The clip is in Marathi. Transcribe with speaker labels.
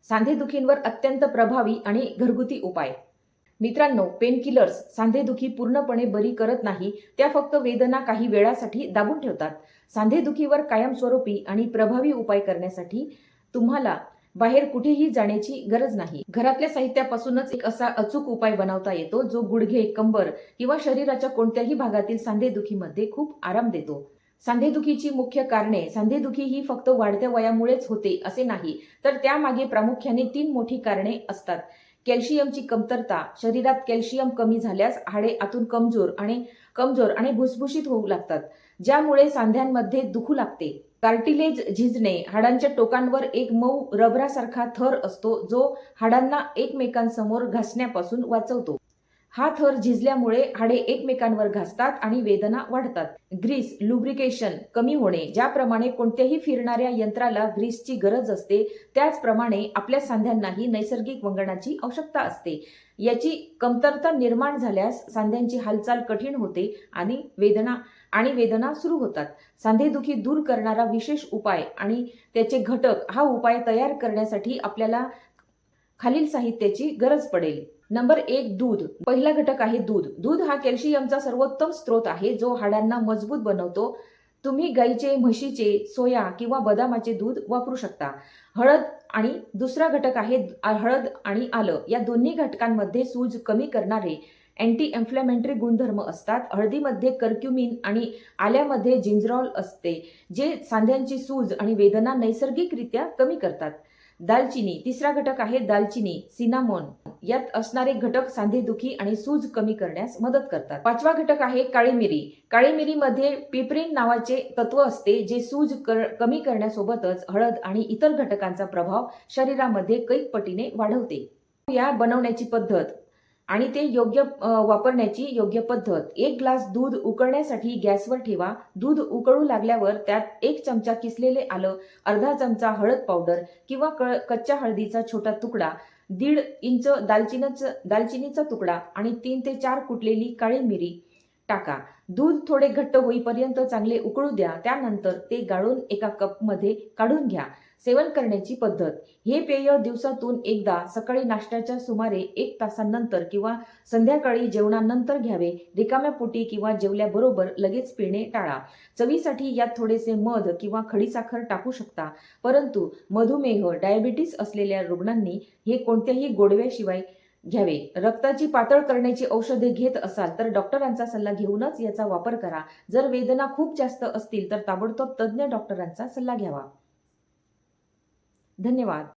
Speaker 1: सांधेदुखींवर अत्यंत प्रभावी आणि घरगुती उपाय. मित्रांनो, पेनकिलर्स सांधेदुखी पूर्णपणे बरी करत नाही, त्या फक्त वेदना काही वेळासाठी दाबून ठेवतात. सांधेदुखीवर कायमस्वरूपी आणि प्रभावी उपाय करण्यासाठी तुम्हाला बाहेर कुठेही जाण्याची गरज नाही. घरातल्या साहित्यापासूनच एक असा अचूक उपाय बनवता येतो जो गुडघे, कंबर किंवा शरीराच्या कोणत्याही भागातील सांधेदुखीमध्ये खूप आराम देतो. सांधेदुखीची मुख्य कारणे. सांधेदुखी ही फक्त वाढत्या वयामुळेच होते असे नाही, तर त्यामागे प्रामुख्याने 3 मोठी कारणे असतात. कॅल्शियमची कमतरता. शरीरात कॅल्शियम कमी झाल्यास हाडे आतून कमजोर आणि भुसभुशीत होऊ लागतात, ज्यामुळे सांध्यांमध्ये दुखू लागते. कार्टिलेज झिजणे. हाडांच्या टोकांवर एक मऊ रबरासारखा थर असतो जो हाडांना एकमेकांसमोर घासण्यापासून वाचवतो. हा थर झिजल्यामुळे हाडे एकमेकांवर घासतात आणि वेदना वाढतात. ग्रीस लुब्रिकेशन कमी होणे. ज्याप्रमाणे कोणत्याही फिरणाऱ्या यंत्राला ग्रीसची गरज असते, त्याचप्रमाणे आपल्या सांध्यांनाही नैसर्गिक वंगणाची आवश्यकता असते. याची कमतरता निर्माण झाल्यास सांध्यांची हालचाल कठीण होते आणि वेदना सुरू होतात. सांधेदुखी दूर करणारा विशेष उपाय आणि त्याचे घटक. हा उपाय तयार करण्यासाठी आपल्याला खालील साहित्याची गरज पडेल. नंबर 1, दूध. पहिला घटक आहे दूध. दूध हा कॅल्शियमचा सर्वोत्तम स्रोत आहे जो हाडांना मजबूत बनवतो. तुम्ही गाईचे, म्हशीचे, सोया किंवा बदामाचे दूध वापरू शकता. हळद आणि दुसरा घटक आहे हळद आणि आलं. या दोन्ही घटकांमध्ये सूज कमी करणारे अँटी इन्फ्लेमेटरी गुणधर्म असतात. हळदीमध्ये कर्क्युमिन आणि आल्यामध्ये जिंजरॉल असते, जे सांध्यांची सूज आणि वेदना नैसर्गिकरित्या कमी करतात. दालचिनी. तिसरा घटक आहे दालचिनी, सिनामॉन. यात असणारे घटक सांधेदुखी आणि सूज कमी करण्यास मदत करतात. 5वा घटक आहे काळी मिरी. काळी मिरीमध्ये पिपरीन नावाचे तत्व असते, जे सूज कमी करण्यासोबतच हळद आणि इतर घटकांचा प्रभाव शरीरामध्ये कैक पटीने वाढवते. या बनवण्याची पद्धत आणि ते वापरण्याची योग्य पद्धत. 1 ग्लास दूध उकळण्यासाठी गॅसवर ठेवा. दूध उकळू लागल्यावर त्यात 1 चमचा किसलेले आलं, अर्धा चमचा हळद पावडर किंवा कच्च्या हळदीचा छोटा तुकडा, 1.5 इंच दालचिनीचा तुकडा आणि 3 ते 4 कुटलेली काळी मिरी टाका. दूध थोडे घट्ट होईपर्यंत चांगले उकळू द्या. त्यानंतर ते गाळून एका कपमध्ये काढून घ्या. सेवन करण्याची पद्धत. हे पेय दिवसातून एकदा सकाळी नाश्त्याच्या सुमारे 1 तासानंतर किंवा संध्याकाळी जेवणानंतर घ्यावे. रिकाम्या पोटी किंवा जेवल्याबरोबर लगेच पिणे टाळा. चवीसाठी यात थोडेसे मध किंवा खडीसाखर टाकू शकता, परंतु मधुमेह, डायबिटीस असलेल्या रुग्णांनी हे कोणत्याही गोडव्याशिवाय घ्यावे. रक्ताची पातळ करण्याची औषधे घेत असाल तर डॉक्टरांचा सल्ला घेऊनच याचा वापर करा. जर वेदना खूप जास्त असतील तर ताबडतोब तज्ज्ञ डॉक्टरांचा सल्ला घ्यावा. धन्यवाद.